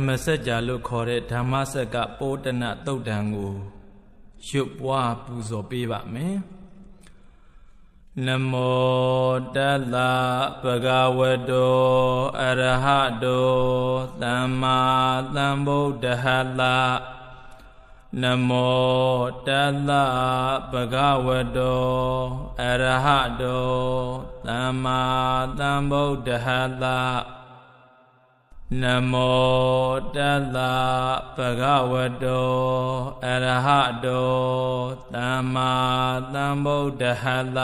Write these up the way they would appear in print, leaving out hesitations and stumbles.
မစကြာလို့ခေါ်တဲ့ဓမ္မစကပိုတနသုတ်တံကိုရွတ်ပွားပူဇော်ပေးပါမယ်နမောတတဗုဒ္ဓဝတ္တောအရဟတောသမ္မာသမ္ဗုဒ္ဓဟတနမောတတဗုဒ္ဓဝတ္တောအရဟတောသမ္မာသမ္ဗုဒ္ဓဟတနမောတတဗုဒ္ဓဝတ္တောအရဟတောသမ္မာသမ္ဗုဒ္ဓဟတ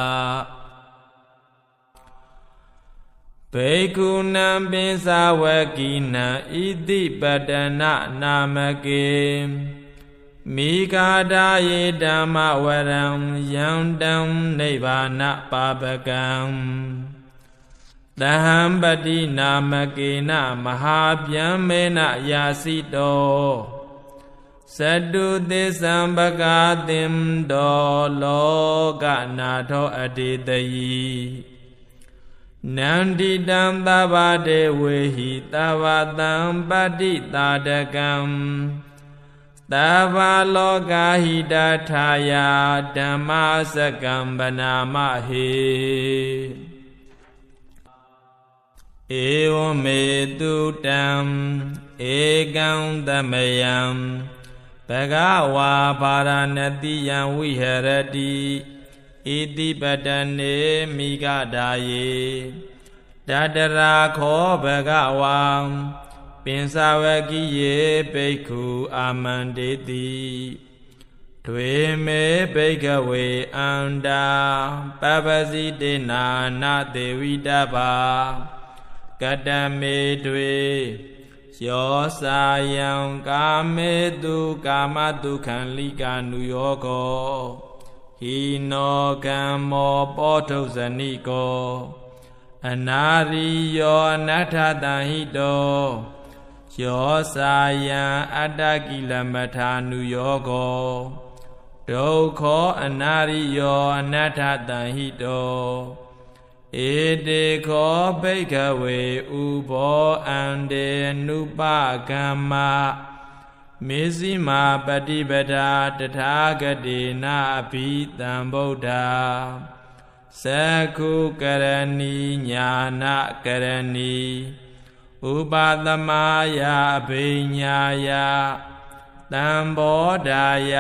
ဘေကုဏံပိစဝကိနံဣတိပတနနာမကေမိဂာဒာယေဓမ္မဝရံယန္တံနိဗ္ဗာနပါပကံသဟံပတိနာမကေနမဟာဗျံမေနယာစီတောသတုသစ္စံပကာတိံတောလောကနာထောအတေတယိနန္တိတံသဗ္ဗတေဝေဟိသဗ္ဗတံပတိတာတကံသဗ္ဗလောကဟိတထာယဓမ္မစကံဗနာမဟေဧဝမေတုတံဧကံသမယံဘဂဝါဗာရဏတိယံဝိဟရတိဣတိပတနေမိဂဒာယေတတရာခောဘဂဝါပင်စဝကိယေပိက္ခုအာမန္တေတိထွေမေပိက္ခဝေအန္တာပပစီတေနာနာတေဝိတဘာကတမေတွေယောစာယံကာမေတုကာမတုခံလိကာနုယောကောဟိနောကမ္မောပောထုဇနိကောအနာရိယောအနတ္ထတံဟိတောယောစာယံအတ္တကိလမထာနုယောကောဒုက္ခောအနာရိယောအနတ္ထတံဟိတောဧတေခောဘိက္ခဝေဥဘောအန္တေနုပကမ္မမေဇိမာပฏิပဒါတထာဂတိနာဘိတံဗုဒ္ဓသက္ခုကရဏီညာနာကရဏီဥပသမယအဘိညာယတံဘောဓာယ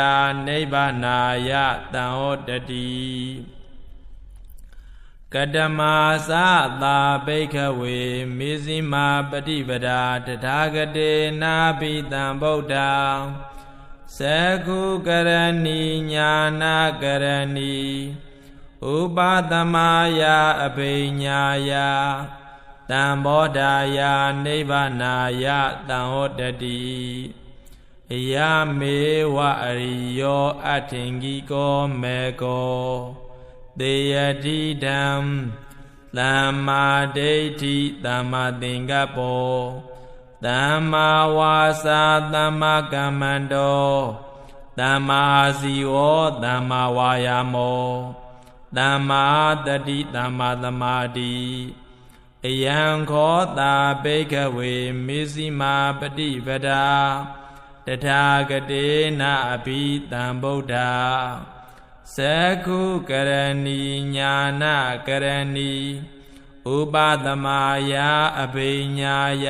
နိဗ္ဗာနာယတံဟောတတိကတမသာသာဘိက္ခဝေမေဇိမာပฏิပဒါတထာဂတေနာဘိတံဗုဒ္ဓသက္ခုကရဏီညာနာကရဏီဥပသမယအဘိညာယတံဘောဓာယနိဗ္ဗာနာယတံဟောတတိယမေဝအရိယောအထင်ကြီးကောမေကောသေယတိဓမ္မသမ္မာဒိဋ္ဌိသမ္မာသင်္ကပ္ပောသမ္မာဝါစာသမ္မာကမ္မန္တောသမ္မာစီဝောသမ္မာဝါယာမောသမ္မာတတိသမ္မာသမာဓိအယံခောတာဘိက္ခဝေမေဇိမာပฏิပဒါတထာဂတေနာအဘိတံဗုဒ္ဓသက္ခုကရဏီညာနာကရဏီဥပသမယအဘိညာယ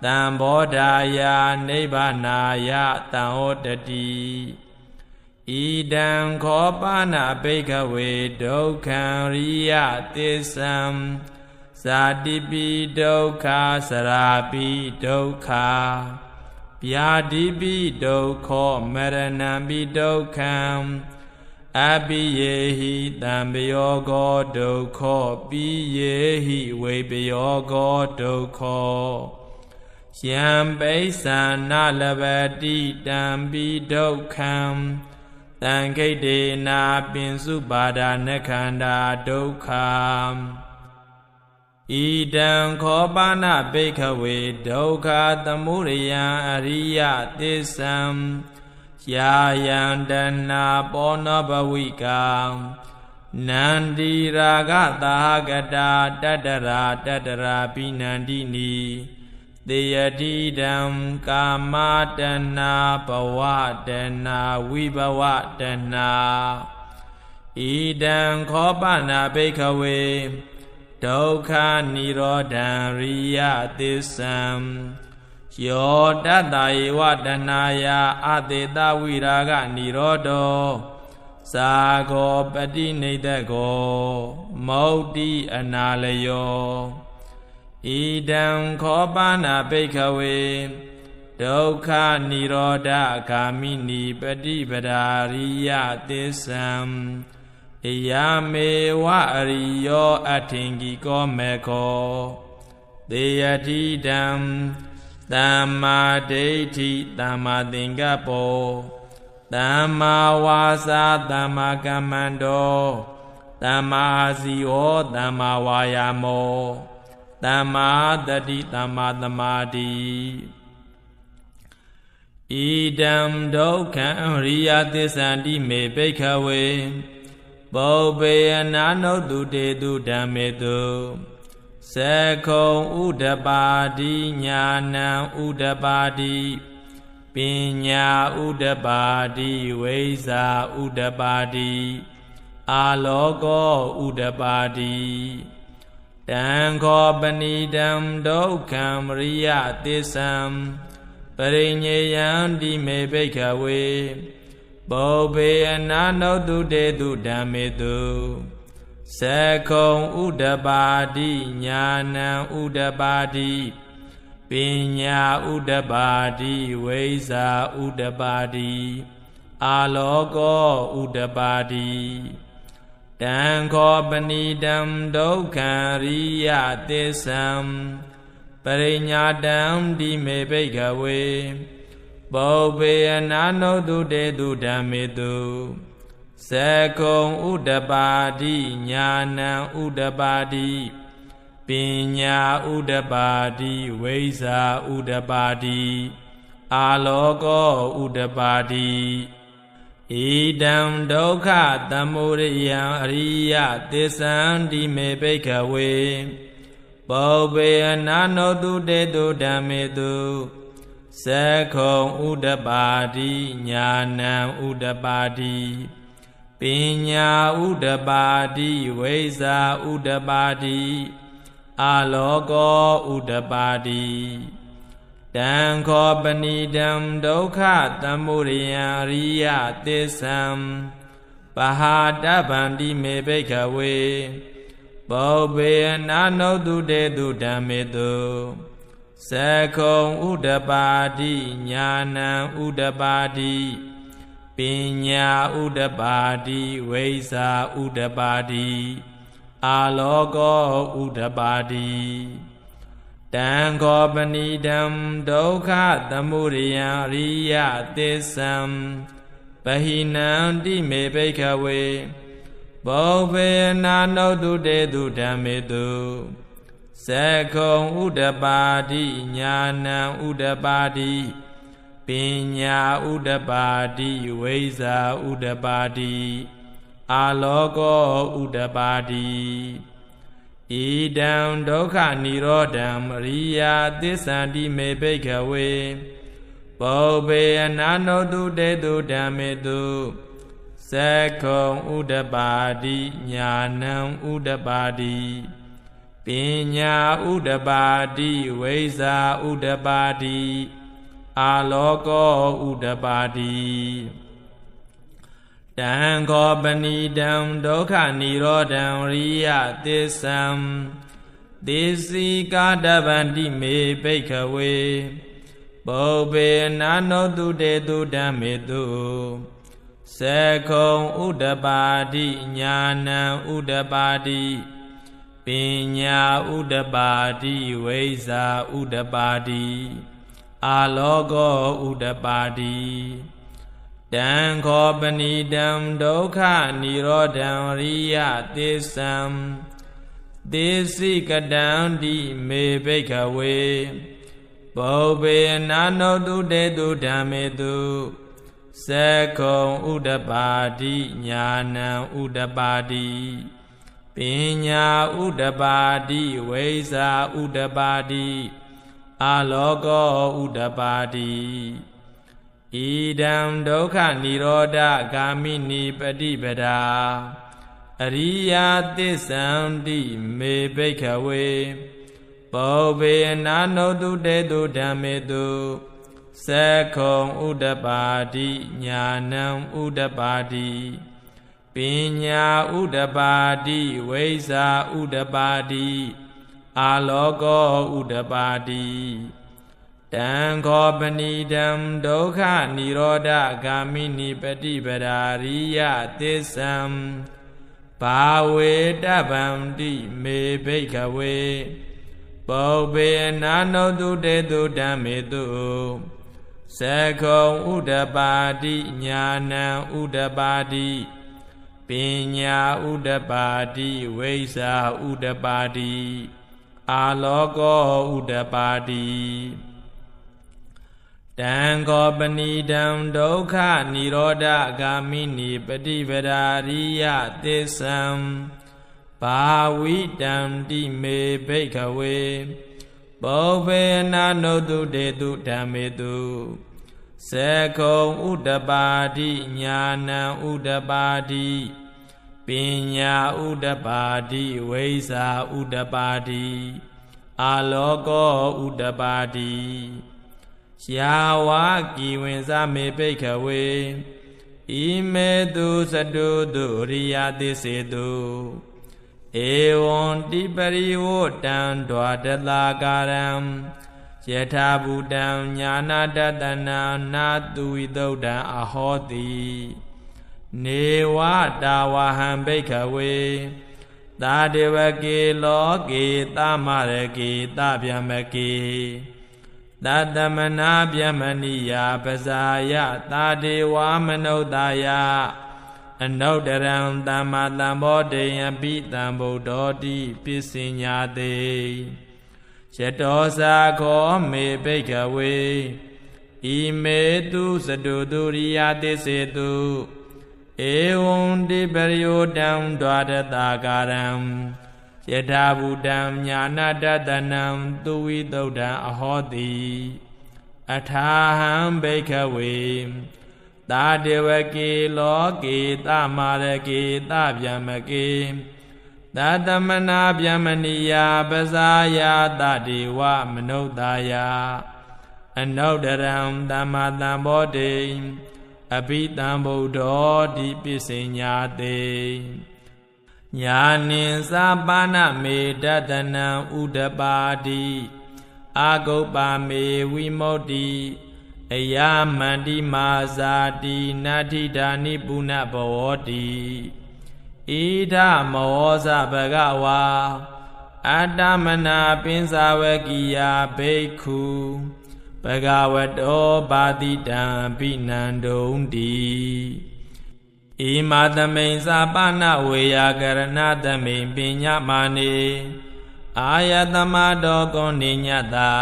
တံဘောဓာယနိဗ္ဗာနာယတံဟောတတိဣဒံခောပနာဘိက္ခဝေဒုက္ခံရိယသစ္စံဇာတိပိဒုက္ခစရာပိဒုက္ခဗျာတိပိဒုက္ခောမရဏံပိဒုက္ခံအပိယေဟိတံပယောဂောဒုက္ခောပိယေဟိဝေပယောဂောဒုက္ခောယံပိဿာနာလဗတိတံပိဒုက္ခံတံခိတ္တေနာပင်စုပါဒာနခန္ဓာဒုက္ခဣဒံခောပနာဘိက္ခဝေဒုက္ခသမုဒယံအရိယသစ္စံယာယံတဏပောနောဘဝိကံနန္တိရာဂသာဂတာတတရာပိနန္တိနီ တေယတိတံကာမတဏဘဝတဏဝိဘဝတဏဣဒံခောပနာဘိက္ခဝေဒုက္ခនិရောဓံရိယသစ္ဆံယောတတ္တယေဝတဏယအတေတဝိရာဂនិရောဓောသာဂောပတိနိဒကောမௌတ္တိအနာလယောဣဒံခောပနာဘိက္ခဝေဒုက္ခនិရောဓဂာမိနိပฏิပဒါရိယသစ္ဆံဣယမေဝအရိယောအထင်ကြီးကောမေခောတေယတိတံသမ္မာဒိဋ္ဌိသမ္မာသင်္ကပ္ပောသမ္မာဝါစာသမ္မာကမ္မန္တောသမ္မာအာဇီဝသမ္မာဝါယာမောသမ္မာတတိသမ္မာသမာဓိဣဒံဒုက္ခံရိယသစ္ဆန္တိမေဘိက္ခဝေပုပ္ပေယနာနုတုတေတုဓမ္မေတုသက္ခုံဥဒ္ဓပါတိညာဏံဥဒ္ဓပါတိပညာဥဒ္ဓပါတိဝိဇ္ဇာဥဒ္ဓပါတိအာလောကောဥဒ္ဓပါတိတံခောပဏိတံဒုက္ခံရိယသစ္ဆံပရိညေယံတိမေဘိက္ခဝေပုပ္ပေအနာနုတုတေတုဓမ္မေတုသက္ခုံဥဒ္ဓပါတိညာဏံဥဒ္ဓပါတိပညာဥဒ္ဓပါတိဝိဇ္ဇာဥဒ္ဓပါတိအာလောကောဥဒ္ဓပါတိတံခောပဏိတံဒုက္ခံရိယသစ္ဆံပရိညာတံတိမေဘိက္ခဝေပုပ္ပေအနာနုတုတေတုဓမ္မေတုသက္ခုံဥဒ္ဓပါတိညာဏံဥဒ္ဓပါတိပညာဥဒ္ဓပါတိဝိဇ္ဇာဥဒ္ဓပါတိအာလောကောဥဒ္ဓပါတိဣဒံဒုက္ခသမုဒယံအရိယသစ္ဆန္တိမေဘိက္ခဝေပုပ္ပေအနာနုတုတေတုဓမ္မေတုသက္ခုံဥဒ္ဓပါတိညာဏံဥဒ္ဓပါတိပညာဥဒ္ဓပါတိဝိဇ္ဇာဥဒ္ဓပါတိအာလောကောဥဒ္ဓပါတိတံခောပဏိတံဒုက္ခသမုဒယံအရိယသစ္ဆံပဟာတဗန္တိမေဘိက္ခဝေပုပ္ပေအနာနုတုတေတုဓမ္မေတုသက္ခုံဥဒ္ဓပါတိညာဏံဥဒ္ဓပါတိပညာဥဒ္ဓပါတိဝိဇ္ဇာဥဒ္ဓပါတိအာလောကောဥဒ္ဓပါတိတံခောပဏိတံဒုက္ခသမုဒယံအရိယသစ္ဆံပဟိနံတိမေဘိက္ခဝေပုပ္ပေအနာနုတုတေတုဓမ္မေတုသက္ခုံဥဒ္ဓပါတိညာဏံဥဒ္ဓပါတိပညာဥဒ္ဓပါတိဝိဇ္ဇာဥဒ္ဓပါတိအာလောကောဥဒ္ဓပါတိဣဒံဒုက္ခនិရောဓံအရိယသစ္ဆန္တိမေဘိက္ခဝေပုပ္ပေအနာနုတုတေတုဓမ္မေတုသက္ခုံဥဒ္ဓပါတိညာဏံဥဒ္ဓပါတိပညာဥဒ္ဓပါတိဝိဇ္ဇာဥဒ္ဓပါတိအာလောကောဥဒ္ဓပါတိတံခောပဏိတံဒုက္ခនិရောဓံရိယသစ္ဆံသေစီကာတဗန္တိမေဘိက္ခဝေပုပ္ပေအနာနုတုတေတုဓမ္မေတုသက္ခုံဥဒ္ဓပါတိညာဏံဥဒ္ဓပါတိပညာဥဒ္ဓပါတိဝိဇ္ဇာဥဒ္ဓပါတိအာလောကောဥဒ္ဓပါတိတံခောပဏိတံဒုက္ခនិရောဓံရိယသစ္ဆံသေစိကတံတိမေဘိက္ခဝေပုပ္ပေအနာနုတုတေတုဓမ္မေတုသက္ခုံဥဒ္ဓပါတိညာဏံဥဒ္ဓပါတိပညာဥဒ္ဓပါတိဝိဇ္ဇာဥဒ္ဓပါတိ အာလောကောဥဒ္ဓပါတိဣဒံဒုက္ခនិရောဓဂာမိနိပฏิပဒါအရိယသစ္ဆန္တိမေဘိက္ခဝေဘောဘေနာနောတုတေတုဓမ္မေတုသက္ခုံဥဒ္ဓပါတိညာဏံဥဒ္ဓပါတိပညာဥဒ္ဓပါတိဝိဇ္ဇာဥဒ္ဓပါတိအာလောကောဥဒ္ဓပါတိတံခောပဏိတံဒုက္ခនិရောဓဂာမိနိပฏิပဒါရိယသစ္ဆံဘာဝေတဗံတိမေဘိက္ခဝေပုပ္ပေနာနောတုတေတုဓမ္မေတုသက္ခုံဥဒ္ဓပါတိညာဏံဥဒ္ဓပါတိပညာဥဒ္ဓပါတိဝိဇ္ဇာဥဒ္ဓပါတိအာလောကောဥဒ္ဓပါတိတံခောပဏိတံဒုက္ခនិရောဓဂာမိနိပฏิပဒါရိယသစ္ဆံဘာဝိတံတိမေဘိက္ခဝေပုပ္ပေနာနောတုတေတုဓမ္မေတုသက္ခုံဥဒ္ဓပါတိညာဏံဥဒ္ဓပါတိပညာဥဒ္ဓပါတိဝိဇ္ဇာဥဒ္ဓပါတိအာလောကောဥဒ္ဓပါတိယာဝကိဝင်္စမေဘိက္ခဝေဣမေတုသတုတုရိယသစ္စေတုဧဝံတိပရိဝတံဒွါတလာကာရံယထာဘူတံညာနာတတနာနာတုဝိသုဒ္ဓံအဟောတိနေဝတာဝဟံဘိက္ခဝေသာဒေဝကေလောကေသမရကေသဗျမကေသတ္တမနာဗျမဏိယပဇာယသာဒေဝမနုဿာယအနုတရံသမ္မာသမ္ဗောဓိယပိတံဗုဒ္ဓောတိပစ္စညာတေယတောစာခောမေဘိက္ခဝေဣမေတုသတုတုရိယသစ္စေတုဧဝံတိပရိယောတံဒွါရတာကာရံယထာဘူတံညာနာတတနံသူဝိသုဒ္ဓံအဟောတိအထာဟံဘိက္ခဝေသာဒေဝကေလောကေသမရကေသဗျမကေသတ္တမနာဗျမဏိယပဇာယသဒေဝမနုဿာယအနုတရံသမ္မာသမ္ဗောဓိအဘိတံဗုဒ္ဓောတိပစ္စညာတေညာနိသပါဏမေတတနံဥဒ္ဓပါတိအာဂုပ္ပါမေဝိမု tti အယမန္တိမာဇာတိနာထိဓာနိပုဏ္ဏဘဝတိဣဒမောဇဘဂဝါအတ္တမနာပင်စာဝကိယဘိက္ခုဘဂဝတောပါတိတံပိနန္ဒုံတိဣမာသမိန်စာပနဝေယကရဏသမိန်ပညာမာနေအာယတမတောကောနိညတာ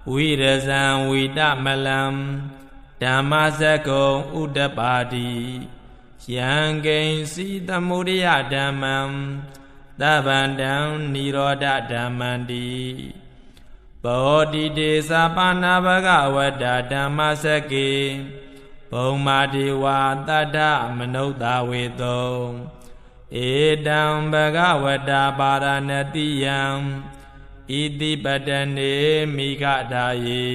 ဝိရဇံဝိတမလံဓမ္မစကုံဥဒ္ဓပါတိယံကိဉ္စီသမုဒိယဓမ္မံသဗ္ဗန္တံនិရောဓဓမ္မံတိဘောတိတေသပါဏဘဂဝတ္တဓမ္မစကေဘုံမာဒေဝတတ္ထမနုဿာဝေတောဧတံဘဂဝတ္တပါရဏတိယံဣတိပတနေမိဂဒါယေ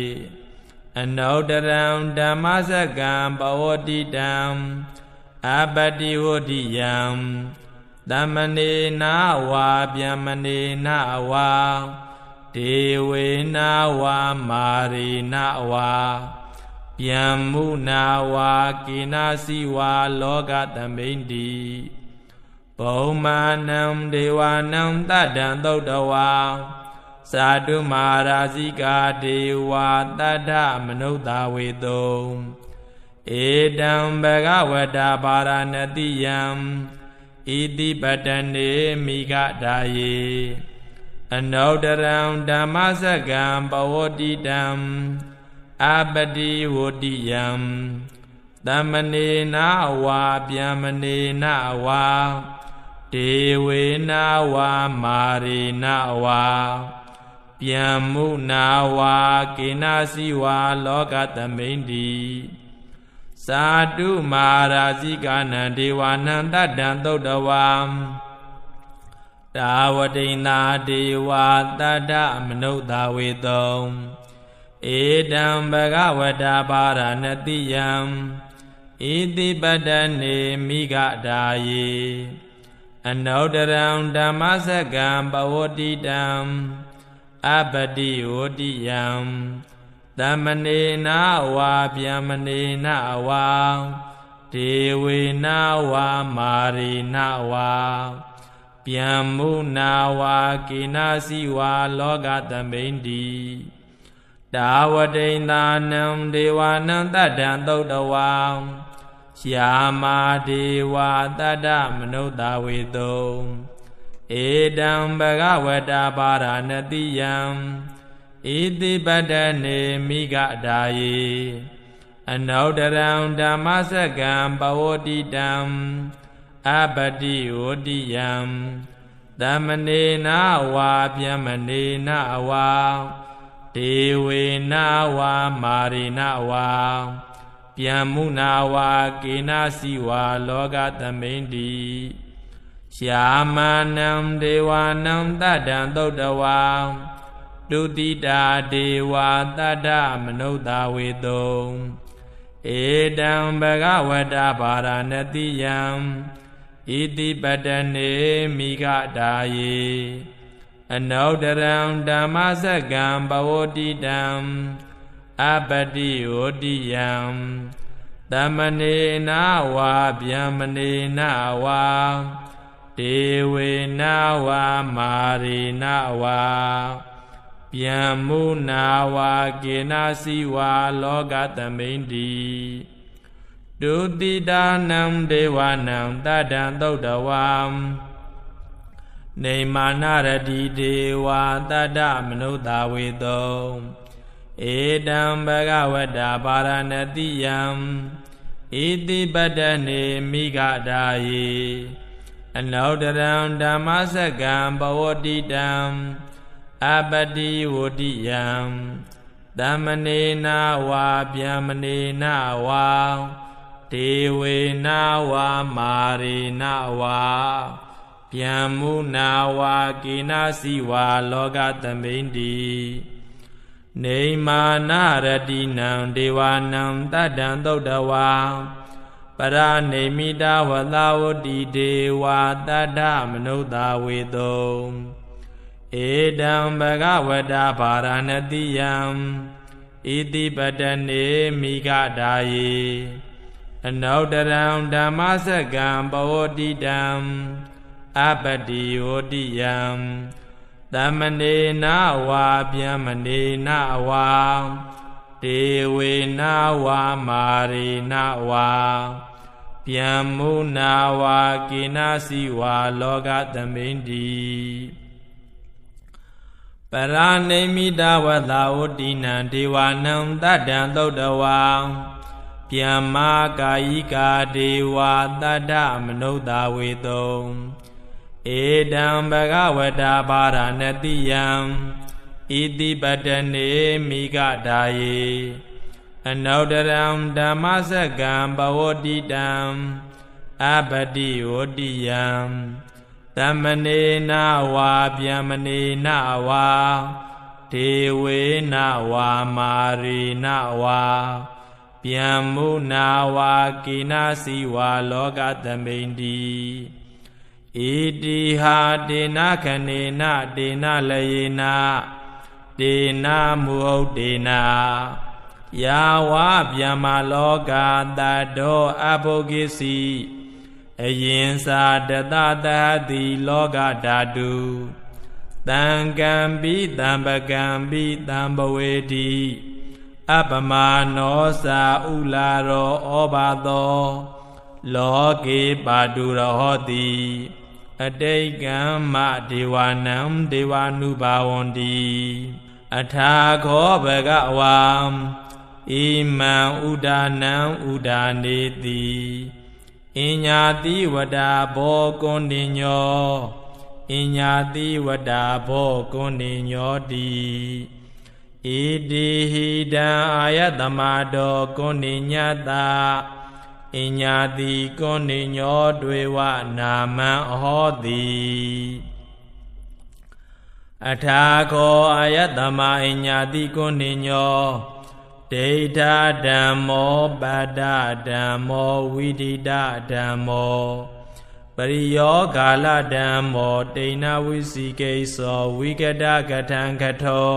အနုတရံဓမ္မစကံဘဝတိတံအပတိဝဋ္ဌိယံသမနေနာဝါဗျမနေနာဝါဒေဝေနာဝါမာရေနာဝါဗျမ္မုနာဝါကိနာစီဝါလောကသမိန်တိဘုံမာနံဒေဝနံတတံသုတ်တဝါသာတုမာရာဇိကာဒေဝတတ္ထမနုဿာဝေတောဧတံဘဂဝတ္တပါရဏတိယံဣတိပတနေမိဂဒါယေအနုတရံဓမ္မစကံဘဝတိတံအပတိဝဋ္ဌိယံသမနေနာဝါဗျမနေနာဝါဒေဝေနာဝါမာရေနာဝါ ပြန်မှုနာဝါကေနစီဝါလောကသမိန်တိသာတုမာရာဇိကနံဒေဝနံတတံသုတ်တဝံတာဝတိန်သာဒေဝတတ္တမနုဿာဝေတုံဧတံဘဂဝတာပါရဏတိယံဣတိပတ္တနေမိဂဒါယေအနုတ္တရံဓမ္မစကံပဝတိတံအပတိဝတိယံသမနေနာဝါဗျမနေနာဝါဒေဝေနာဝါမာရိနာဝါပြန်မှုနာဝါကိနာစီဝါလောကသမိန်တိတာဝတိန်သာနံဒေဝနံတတံသုတ်တဝံယာမာဒေဝတတ္တမနုဿာဝေတုံဧတံဘဂဝတာပါရဏတိယံဣတိပတ္တနေမိဂဒါယေအနုတ္တရံဓမ္မစကံပဝတိတံအပတိဝတိယံသမနေနာဝါဗျမနေနာဝါဒေဝေနာဝါမာရိနာဝါပြန်မှုနာဝါကေနစီဝါလောကသမိန်တိယာမနံဒေဝနံတတံသုတ်တဝံတုတိတာဒေဝတတ္တမနုဿာဝေတုံဧတံဘဂဝတာပါရဏတိယံဣတိပတ္တနေမိဂဒါယေအနုတ္တရံဓမ္မစကံပဝတိတံအပတိဝတိယံသမနေနာဝါဗျမနေနာဝါဒေဝေနာဝါမာရိနာဝါပြန်မှုနာဝါကေနစီဝါလောကသမိန်တိဒုတိတာနံဒေဝနံတတံသုတ်တဝံနေမာနရတိဒေဝတတ္တမနုဿာဝေတုံဧတံဘဂဝတာပါရဏတိယံဣတိပတ္တနေမိဂဒါယေအနုတ္တရံဓမ္မစကံပဝတိတံအပတိဝတိယံသမနေနာဝါဗျမနေနာဝါဒေဝေနာဝါမာရိနာဝါပြန်မှုနာဝါကေနစီဝါလောကသမိန်တိနေမာနရတိနံဒေဝနံတတံသုတ်တဝါပရနေမိတာဝလာဝတိဒေဝတတ္တမနုဿာဝေတုံဧတံဘဂဝတာပါရဏတိယံဣတိပတ္တနေမိဂဒါယေအနုတ္တရံဓမ္မစကံပဝတိတံအပတိဝတိယံသမနေနာဝါဗျမနေနာဝါဒေဝေနာဝါမာရိနာဝါပြန်မှုနာဝါကေနစီဝါလောကသမိန်တိပရဏိမိတာဝလာဝတိနံဒေဝနံတတံသုတ်တဝံပြန်မာကာယိကာဒေဝတတ္တမနုဿာဝေတုံဧတံဘဂဝတာပါရဏတိယံဣတိပတ္တနေမိဂဒါယေအနုတ္တရံဓမ္မစကံပဝတိတံအပတိဝတိယံသမနေနာဝါဗျမနေနာဝါဒေဝေနာဝါမာရိနာဝါပြန်မှုနာဝါကေနစီဝါလောကသမိန်တိဣတိဟာဒေနခနေနဒေနလယေနဒေနမုဟုတ်ဒေနယာဝဗျမလောကတတောအဘုကိစီအယင်စာတတတဟတိလောကဓာတုတံကံပိတံပကံပိတံဘဝေတိအပမနောစာဥလာရောဩဘာသောလောကေပါတုရဟောတိအတိတ်ကံမဒေဝနံဒေဝ ानु ဘာဝန္တိအထာခောဘဂဝါဣမံဥဒါနံဥဒါနေတိအညာတိဝဒဘောကွန်တိညောဣ อิญญาติวดาโภกุณิโญติอิติหิตังอายตมะโตกุณิญญตาอิญญาติกุณิโญด้วยวะนามังโหติအထာခောအာယတမအညာတိကုဏိညောဒိဋ္ဌဓမ္မောပတ္တဓမ္မောဝိဒိတဓမ္မောပရိယောဂာလဓမ္မောတိဏဝိစီကိသောဝိကတကထံကထော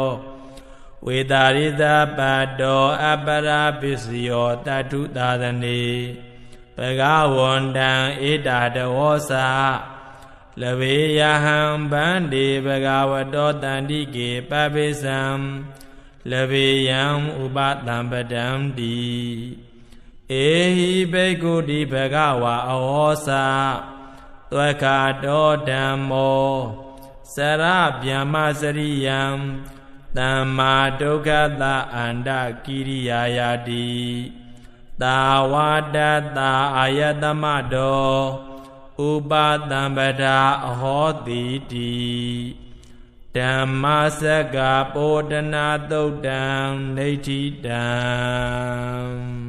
ဝေတာရိသပတ္တောအပရာပစ္စယောတတုသာသနေဘဂဝန္တံဧတာတဝောစာလဗေယဟံဗန္တိဘဂဝတောတန္တိကေပပိစံလဗေယံဥပတံပတံတိဧဟိဘိက္ခုတိဘဂဝါအဝောစာသွက္ခတောဓမ္မောစရဗျမစရိယံသမ္မာဒုက္ခတအန္တကိရိယာယာတိသာဝတ္တတာအာယတမတောဥပတံပဒာအဟောတိတိဓမ္မစက္ကပောဒနာသုတ်တံနေဋ္ဌိတံ